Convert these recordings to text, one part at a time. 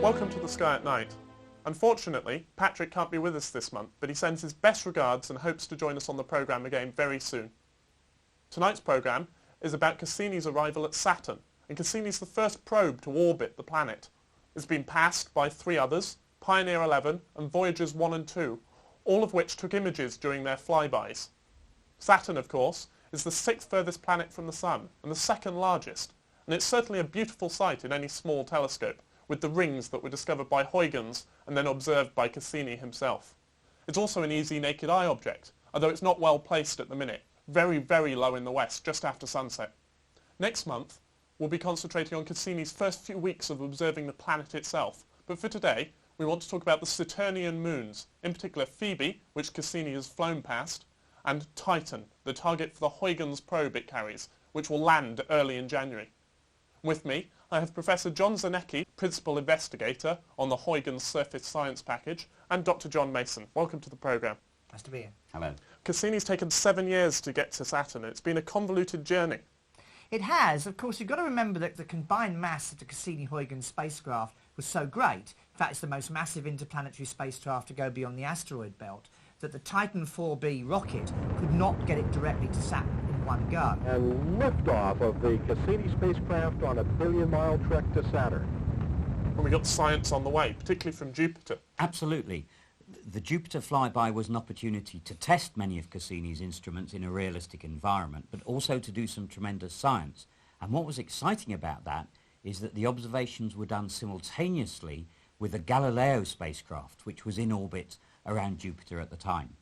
Welcome to the Sky at Night. Unfortunately, Patrick can't be with us this month, but he sends his best regards and hopes to join us on the programme again very soon. Tonight's programme is about Cassini's arrival at Saturn, and Cassini's the first probe to orbit the planet. It's been passed by 3 others, Pioneer 11 and Voyagers 1 and 2, all of which took images during their flybys. Saturn, of course, is the 6th furthest planet from the Sun and the 2nd largest, and it's certainly a beautiful sight in any small telescope, with the rings that were discovered by Huygens and then observed by Cassini himself. It's also an easy naked eye object, although it's not well placed at the minute, very, very low in the west, just after sunset. Next month, we'll be concentrating on Cassini's first few weeks of observing the planet itself, but for today, we want to talk about the Saturnian moons, in particular Phoebe, which Cassini has flown past, and Titan, the target for the Huygens probe it carries, which will land early in January. With me, I have Professor John Zarnecki, Principal Investigator on the Huygens Surface Science Package, and Dr John Mason. Welcome to the programme. Nice to be here. Hello. Cassini's taken 7 years to get to Saturn. It's been a convoluted journey. It has. Of course, you've got to remember that the combined mass of the Cassini-Huygens spacecraft was so great, in fact it's the most massive interplanetary spacecraft to go beyond the asteroid belt, that the Titan 4B rocket could not get it directly to Saturn in one go. And liftoff of the Cassini spacecraft on a billion-mile trek to Saturn. And we got science on the way, particularly from Jupiter. Absolutely. The Jupiter flyby was an opportunity to test many of Cassini's instruments in a realistic environment, but also to do some tremendous science. And what was exciting about that is that the observations were done simultaneously with the Galileo spacecraft, which was in orbit around Jupiter at the time.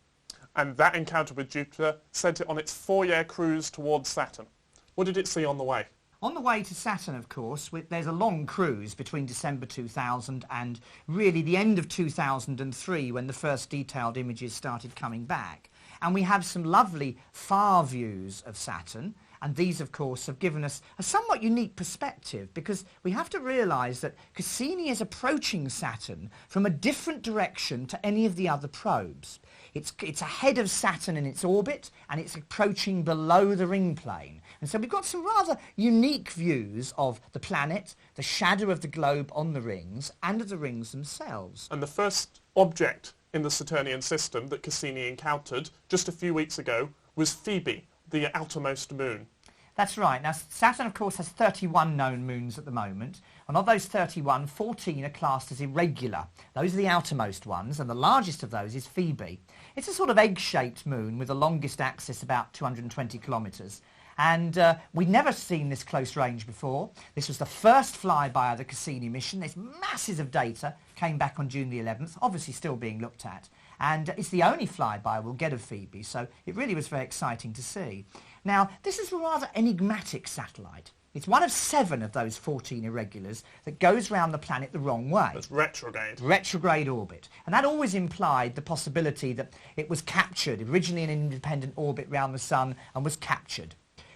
And that encounter with Jupiter sent it on its 4-year cruise towards Saturn. What did it see on the way? On the way to Saturn, of course, there's a long cruise between December 2000 and really the end of 2003 when the first detailed images started coming back. And we have some lovely far views of Saturn, and these, of course, have given us a somewhat unique perspective because we have to realise that Cassini is approaching Saturn from a different direction to any of the other probes. It's ahead of Saturn in its orbit, and it's approaching below the ring plane. And so we've got some rather unique views of the planet, the shadow of the globe on the rings, and of the rings themselves. And the first object in the Saturnian system that Cassini encountered just a few weeks ago was Phoebe, the outermost moon. That's right. Now, Saturn, of course, has 31 known moons at the moment, and of those 31, 14 are classed as irregular. Those are the outermost ones, and the largest of those is Phoebe. It's a sort of egg-shaped moon with the longest axis about 220 kilometres. And we'd never seen this close range before. This was the first flyby of the Cassini mission. There's masses of data, came back on June the 11th, obviously still being looked at. And it's the only flyby we'll get of Phoebe, so it really was very exciting to see. Now, this is a rather enigmatic satellite. It's one of 7 of those 14 irregulars that goes round the planet the wrong way. It's retrograde. Retrograde orbit. And that always implied the possibility that it was captured, originally in an independent orbit round the Sun, and was captured.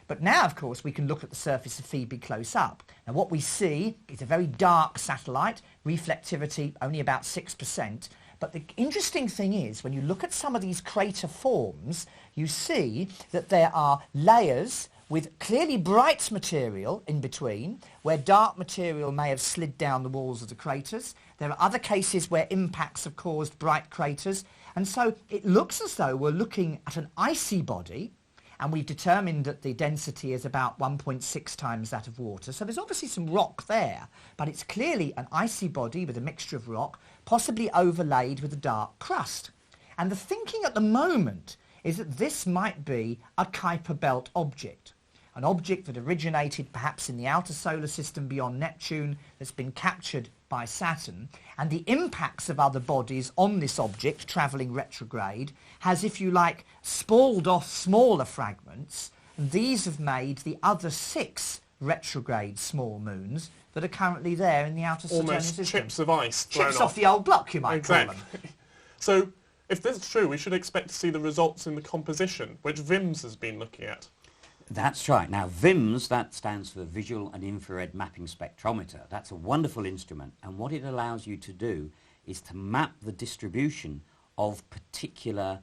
But now, of course, we can look at the surface of Phoebe close up. Now, what we see is a very dark satellite, reflectivity only about 6%. But the interesting thing is, when you look at some of these crater forms, you see that there are layers with clearly bright material in between, where dark material may have slid down the walls of the craters. There are other cases where impacts have caused bright craters. And so it looks as though we're looking at an icy body, and we've determined that the density is about 1.6 times that of water. So there's obviously some rock there, but it's clearly an icy body with a mixture of rock, possibly overlaid with a dark crust. And the thinking at the moment is that this might be a Kuiper belt object, an object that originated perhaps in the outer solar system beyond Neptune, that's been captured by Saturn, and the impacts of other bodies on this object travelling retrograde has, if you like, spalled off smaller fragments, and these have made the other 6 retrograde small moons that are currently there in the outer Saturnian system. Almost chips of ice thrown Chips off the old block, you might call them. So, if this is true, we should expect to see the results in the composition, which VIMS has been looking at. That's right. Now, VIMS, that stands for Visual and Infrared Mapping Spectrometer. That's a wonderful instrument, and what it allows you to do is to map the distribution of particular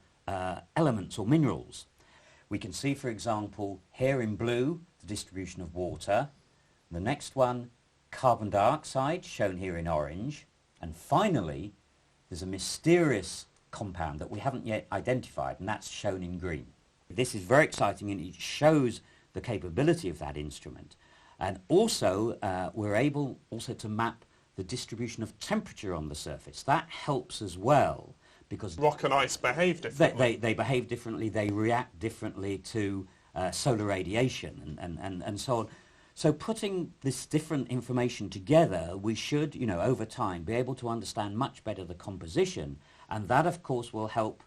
elements or minerals. We can see, for example, here in blue, the distribution of water. The next one, carbon dioxide, shown here in orange. And finally, there's a mysterious compound that we haven't yet identified, and that's shown in green. This is very exciting, and it shows the capability of that instrument. And also, we're able also to map the distribution of temperature on the surface. That helps as well, because rock and ice behave differently. They behave differently, they react differently to solar radiation and so on. So putting this different information together, we should, you know, over time be able to understand much better the composition, and that of course will help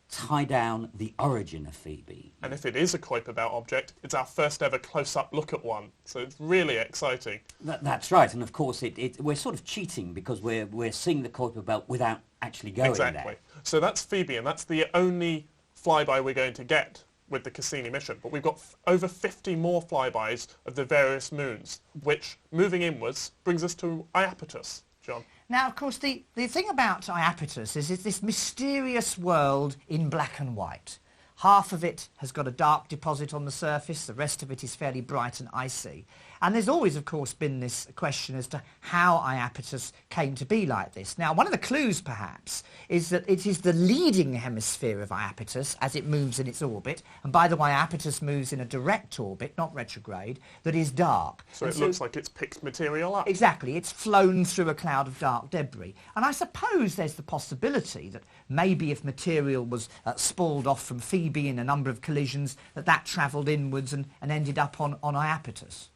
tie down the origin of Phoebe. And if it is a Kuiper belt object, it's our first ever close-up look at one, so it's really exciting. That's right, and of course we're sort of cheating because we're seeing the Kuiper belt without actually going there. Exactly. So that's Phoebe, and that's the only flyby we're going to get with the Cassini mission. But we've got over 50 more flybys of the various moons, which, moving inwards, brings us to Iapetus, John. Now, of course, the thing about Iapetus is it's this mysterious world in black and white. Half of it has got a dark deposit on the surface, the rest of it is fairly bright and icy. And there's always, of course, been this question as to how Iapetus came to be like this. Now, one of the clues, perhaps, is that it is the leading hemisphere of Iapetus as it moves in its orbit. And by the way, Iapetus moves in a direct orbit, not retrograde, that is dark. So it looks like it's picked material up. Exactly. It's flown through a cloud of dark debris. And I suppose there's the possibility that maybe if material was spalled off from Phoebe in a number of collisions, that travelled inwards and ended up on Iapetus.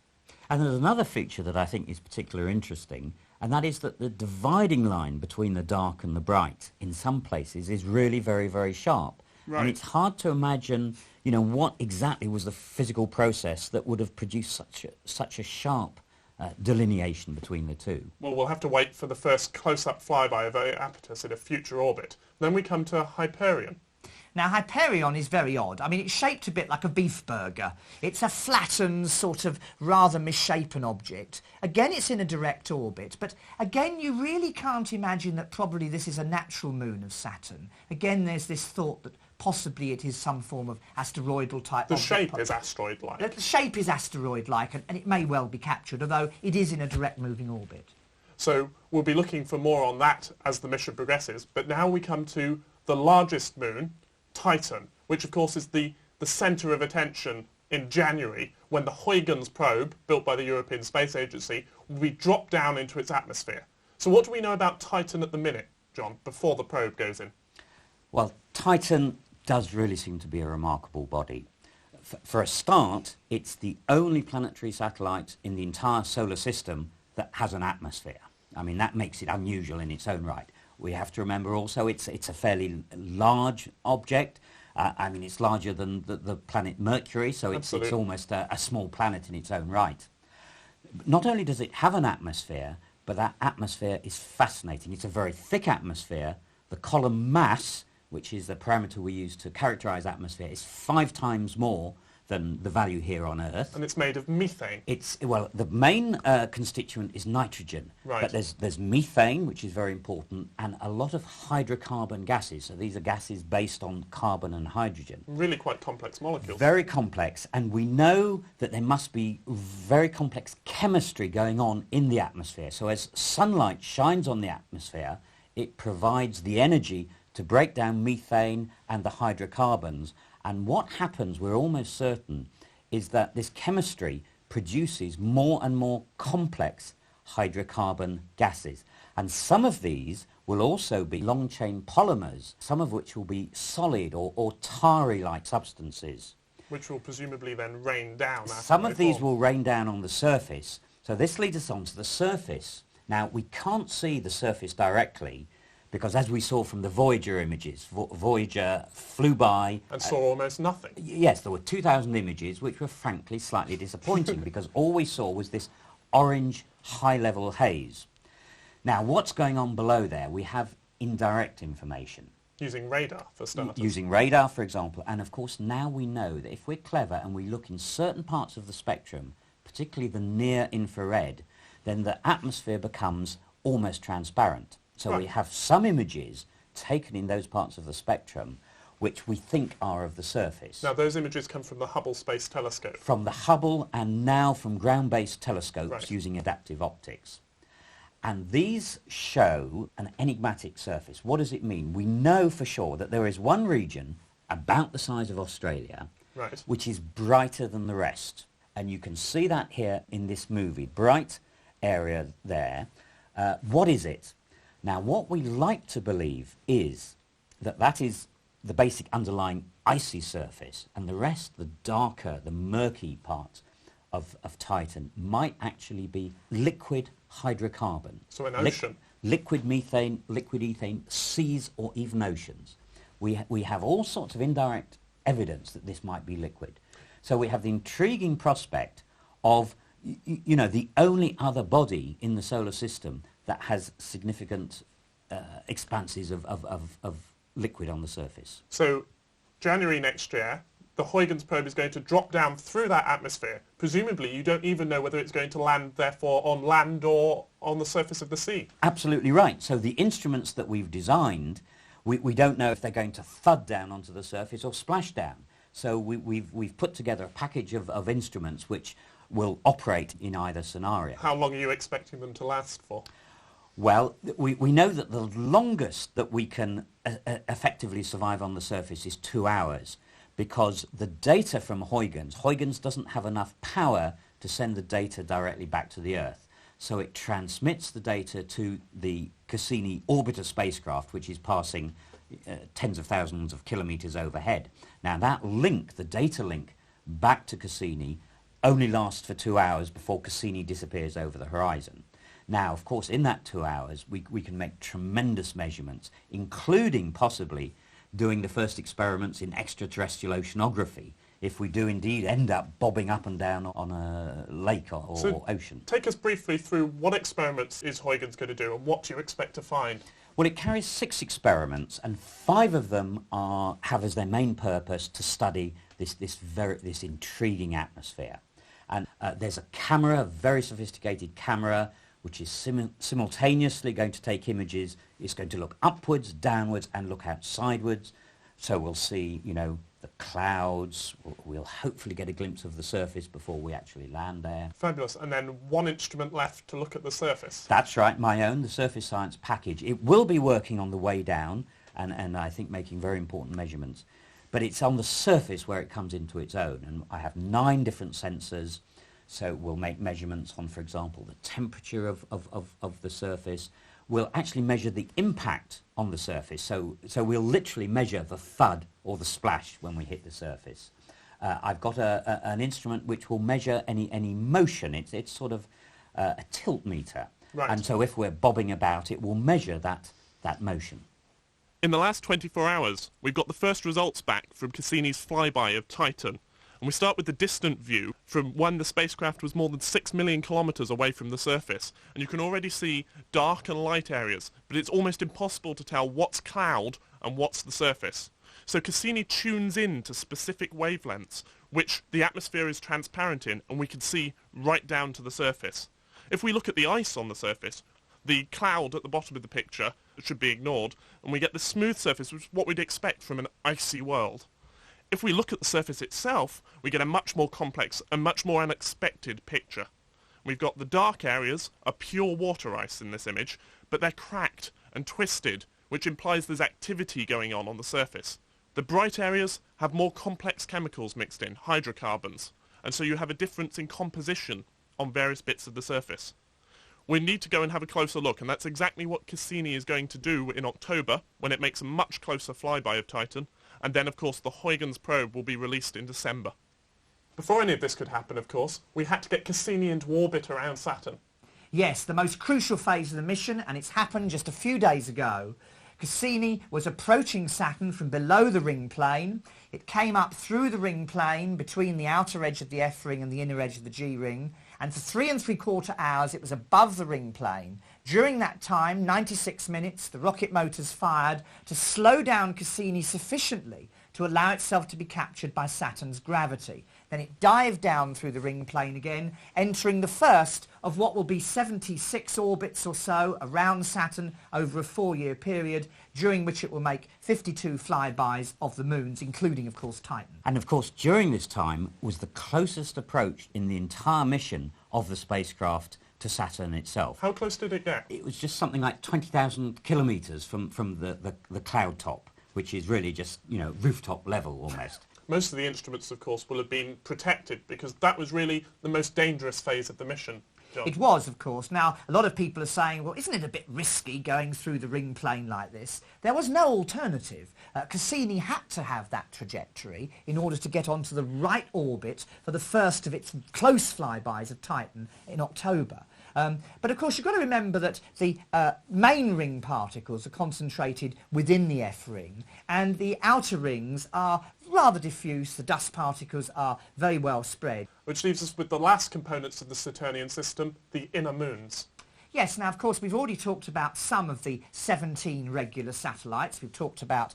And there's another feature that I think is particularly interesting, and that is that the dividing line between the dark and the bright in some places is really very, very sharp. Right. And it's hard to imagine, you know, what exactly was the physical process that would have produced such a sharp delineation between the two. Well, we'll have to wait for the first close-up flyby of Iapetus in a future orbit. Then we come to Hyperion. Now, Hyperion is very odd. I mean, it's shaped a bit like a beef burger. It's a flattened, sort of rather misshapen object. Again, it's in a direct orbit, but again, you really can't imagine that probably this is a natural moon of Saturn. Again, there's this thought that possibly it is some form of asteroidal type object. The shape is asteroid-like. The shape is asteroid-like, and it may well be captured, although it is in a direct moving orbit. So we'll be looking for more on that as the mission progresses, but now we come to the largest moon, Titan, which of course is the centre of attention in January when the Huygens probe, built by the European Space Agency, will be dropped down into its atmosphere. So what do we know about Titan at the minute, John, before the probe goes in? Well, Titan does really seem to be a remarkable body. For a start, it's the only planetary satellite in the entire solar system that has an atmosphere. I mean, that makes it unusual in its own right. We have to remember also it's a fairly large object. I mean, it's larger than the planet Mercury, so it's almost a small planet in its own right. Not only does it have an atmosphere, but that atmosphere is fascinating. It's a very thick atmosphere. The column mass, which is the parameter we use to characterize atmosphere, is 5 times more than the value here on Earth. And it's made of methane. Well, the main constituent is nitrogen, right. But there's methane, which is very important, and a lot of hydrocarbon gases. So these are gases based on carbon and hydrogen. Really quite complex molecules. Very complex, and we know that there must be very complex chemistry going on in the atmosphere. So as sunlight shines on the atmosphere, it provides the energy to break down methane and the hydrocarbons. And what happens, we're almost certain, is that this chemistry produces more and more complex hydrocarbon gases. And some of these will also be long-chain polymers, some of which will be solid or tarry-like substances. Which will presumably then rain down. Some of these will rain down on the surface. So this leads us on to the surface. Now, we can't see the surface directly, because as we saw from the Voyager images, Voyager flew by... And saw almost nothing. Yes, there were 2,000 images, which were frankly slightly disappointing, because all we saw was this orange high-level haze. Now, what's going on below there? We have indirect information. Using radar, for starters. Using radar, for example. And of course, now we know that if we're clever and we look in certain parts of the spectrum, particularly the near-infrared, then the atmosphere becomes almost transparent. So right. We have some images taken in those parts of the spectrum which we think are of the surface. Now those images come from the Hubble Space Telescope. From the Hubble and now from ground-based telescopes right. using adaptive optics. And these show an enigmatic surface. What does it mean? We know for sure that there is one region about the size of Australia, Right. which is brighter than the rest. And you can see that here in this movie, bright area there. What is it? Now, what we like to believe is that that is the basic underlying icy surface, and the rest, the darker, the murky part of Titan, might actually be liquid hydrocarbon. So an ocean. Liquid methane, liquid ethane, seas or even oceans. We have all sorts of indirect evidence that this might be liquid. So we have the intriguing prospect of, you know, the only other body in the solar system that has significant expanses of liquid on the surface. So January next year, the Huygens probe is going to drop down through that atmosphere. Presumably you don't even know whether it's going to land, therefore, on land or on the surface of the sea. Absolutely right. So the instruments that we've designed, we don't know if they're going to thud down onto the surface or splash down. So we've put together a package of instruments which will operate in either scenario. How long are you expecting them to last for? Well, we know that the longest that we can effectively survive on the surface is 2 hours, because the data from Huygens doesn't have enough power to send the data directly back to the Earth. So it transmits the data to the Cassini Orbiter spacecraft, which is passing tens of thousands of kilometres overhead. Now that link, the data link back to Cassini, only lasts for 2 hours before Cassini disappears over the horizon. Now, of course, in that 2 hours, we can make tremendous measurements, including possibly doing the first experiments in extraterrestrial oceanography, if we do indeed end up bobbing up and down on a lake or ocean. Take us briefly through what experiments is Huygens going to do and what do you expect to find? Well, it carries 6 experiments, and 5 of them have as their main purpose to study this intriguing atmosphere. And there's a camera, a very sophisticated camera, which is simultaneously going to take images. It's going to look upwards, downwards, and look out sidewards. So we'll see, you know, the clouds. We'll hopefully get a glimpse of the surface before we actually land there. Fabulous. And then one instrument left to look at the surface. That's right, my own, the Surface Science package. It will be working on the way down, and I think making very important measurements. But it's on the surface where it comes into its own. And I have 9 different sensors. So we'll make measurements on, for example, the temperature of the surface. We'll actually measure the impact on the surface. So we'll literally measure the thud or the splash when we hit the surface. I've got an instrument which will measure any motion. It's sort of a tilt meter. Right. And so if we're bobbing about, it will measure that motion. In the last 24 hours, we've got the first results back from Cassini's flyby of Titan. And we start with the distant view from when the spacecraft was more than 6 million kilometres away from the surface. And you can already see dark and light areas, but it's almost impossible to tell what's cloud and what's the surface. So Cassini tunes in to specific wavelengths, which the atmosphere is transparent in, and we can see right down to the surface. If we look at the ice on the surface, the cloud at the bottom of the picture should be ignored, and we get the smooth surface, which is what we'd expect from an icy world. If we look at the surface itself, we get a much more complex and much more unexpected picture. We've got the dark areas are pure water ice in this image, but they're cracked and twisted, which implies there's activity going on the surface. The bright areas have more complex chemicals mixed in, hydrocarbons, and so you have a difference in composition on various bits of the surface. We need to go and have a closer look, and that's exactly what Cassini is going to do in October, when it makes a much closer flyby of Titan. And then, of course, the Huygens probe will be released in December. Before any of this could happen, of course, we had to get Cassini into orbit around Saturn. Yes, the most crucial phase of the mission, and it's happened just a few days ago. Cassini was approaching Saturn from below the ring plane. It came up through the ring plane between the outer edge of the F ring and the inner edge of the G ring, and for 3 3/4 hours it was above the ring plane. During that time, 96 minutes, the rocket motors fired to slow down Cassini sufficiently to allow itself to be captured by Saturn's gravity. Then it dived down through the ring plane again, entering the first of what will be 76 orbits or so around Saturn over a 4-year period, during which it will make 52 flybys of the moons, including, of course, Titan. And, of course, during this time was the closest approach in the entire mission of the spacecraft to Saturn itself. How close did it get? It was just something like 20,000 kilometres from the cloud top, which is really just, you know, rooftop level almost. Most of the instruments, of course, will have been protected because that was really the most dangerous phase of the mission. John. It was, of course. Now, a lot of people are saying, well, isn't it a bit risky going through the ring plane like this? There was no alternative. Cassini had to have that trajectory in order to get onto the right orbit for the first of its close flybys of Titan in October. But of course you've got to remember that the main ring particles are concentrated within the F ring, and the outer rings are rather diffuse. The dust particles are very well spread. Which leaves us with the last components of the Saturnian system, the inner moons. Yes, now of course we've already talked about some of the 17 regular satellites. We've talked about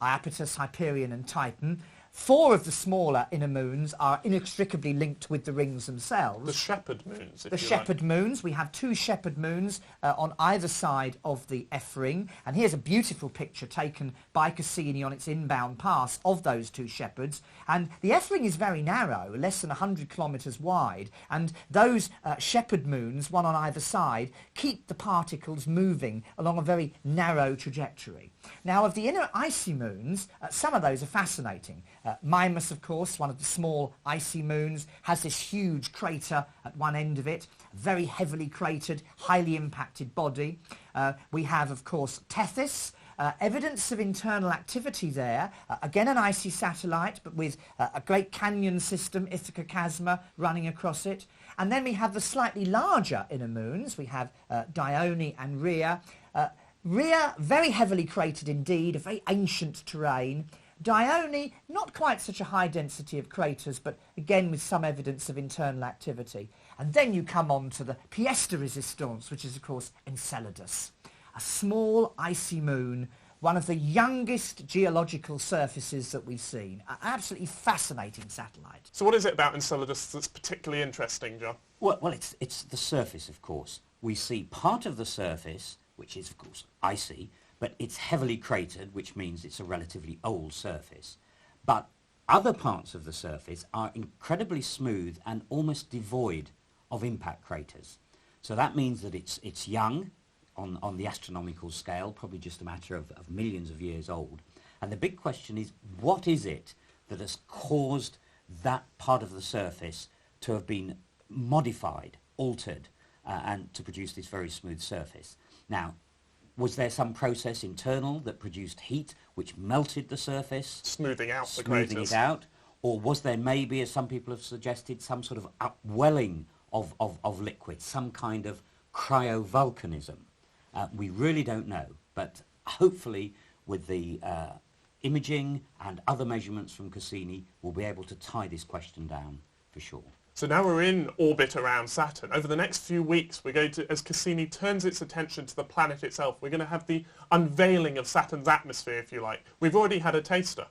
Iapetus, Hyperion and Titan. 4 of the smaller inner moons are inextricably linked with the rings themselves. The shepherd moons, if The you shepherd moons. We have 2 shepherd moons on either side of the F ring. And here's a beautiful picture taken by Cassini on its inbound pass of those 2 shepherds. And the F ring is very narrow, less than 100 kilometres wide. And those shepherd moons, one on either side, keep the particles moving along a very narrow trajectory. Now, of the inner icy moons, some of those are fascinating. Mimas, of course, one of the small icy moons, has this huge crater at one end of it, a very heavily cratered, highly impacted body. We have, of course, Tethys, evidence of internal activity there, again an icy satellite, but with a great canyon system, Ithaca Chasma, running across it. And then we have the slightly larger inner moons. We have Dione and Rhea. Rhea, very heavily cratered indeed, a very ancient terrain. Dione, not quite such a high density of craters, but again with some evidence of internal activity. And then you come on to the pièce de résistance, which is of course Enceladus, a small icy moon, one of the youngest geological surfaces that we've seen. An absolutely fascinating satellite. So what is it about Enceladus that's particularly interesting, John? Well, it's the surface, of course. We see part of the surface, which is, of course, icy, but it's heavily cratered, which means it's a relatively old surface. But other parts of the surface are incredibly smooth and almost devoid of impact craters. So that means that it's young on the astronomical scale, probably just a matter of millions of years old. And the big question is, what is it that has caused that part of the surface to have been modified, altered, and to produce this very smooth surface? Now, was there some process internal that produced heat which melted the surface? Smoothing out the smoothing craters. it out? Or was there maybe, as some people have suggested, some sort of upwelling of liquid, some kind of cryovolcanism? We really don't know, but hopefully with the imaging and other measurements from Cassini, we'll be able to tie this question down for sure. So now we're in orbit around Saturn. Over the next few weeks, we're going to, as Cassini turns its attention to the planet itself, we're going to have the unveiling of Saturn's atmosphere, if you like. We've already had a taster.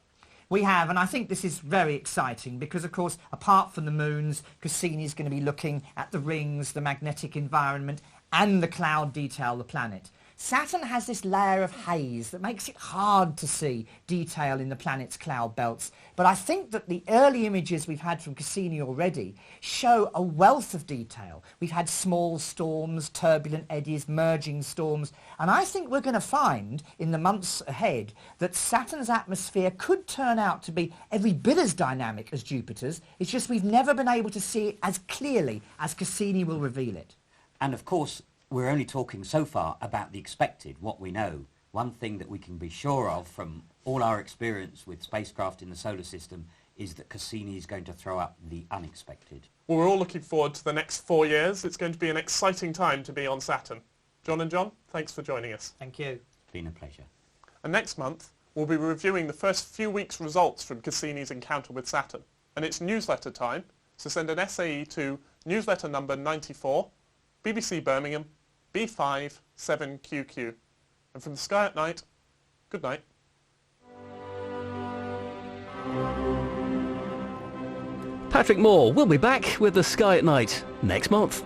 We have, and I think this is very exciting because, of course, apart from the moons, Cassini is going to be looking at the rings, the magnetic environment, and the cloud detail of the planet. Saturn has this layer of haze that makes it hard to see detail in the planet's cloud belts, but I think that the early images we've had from Cassini already show a wealth of detail. We've had small storms, turbulent eddies, merging storms, and I think we're going to find in the months ahead that Saturn's atmosphere could turn out to be every bit as dynamic as Jupiter's. It's just we've never been able to see it as clearly as Cassini will reveal it. And of course, we're only talking so far about the expected, what we know. One thing that we can be sure of from all our experience with spacecraft in the solar system is that Cassini is going to throw up the unexpected. Well, we're all looking forward to the next 4 years. It's going to be an exciting time to be on Saturn. John and John, thanks for joining us. Thank you. It's been a pleasure. And next month, we'll be reviewing the first few weeks' results from Cassini's encounter with Saturn. And it's newsletter time, so send an SAE to newsletter number 94, BBC Birmingham, B5 7QQ. And from the sky at night, good night. Patrick Moore will be back with the Sky at Night next month.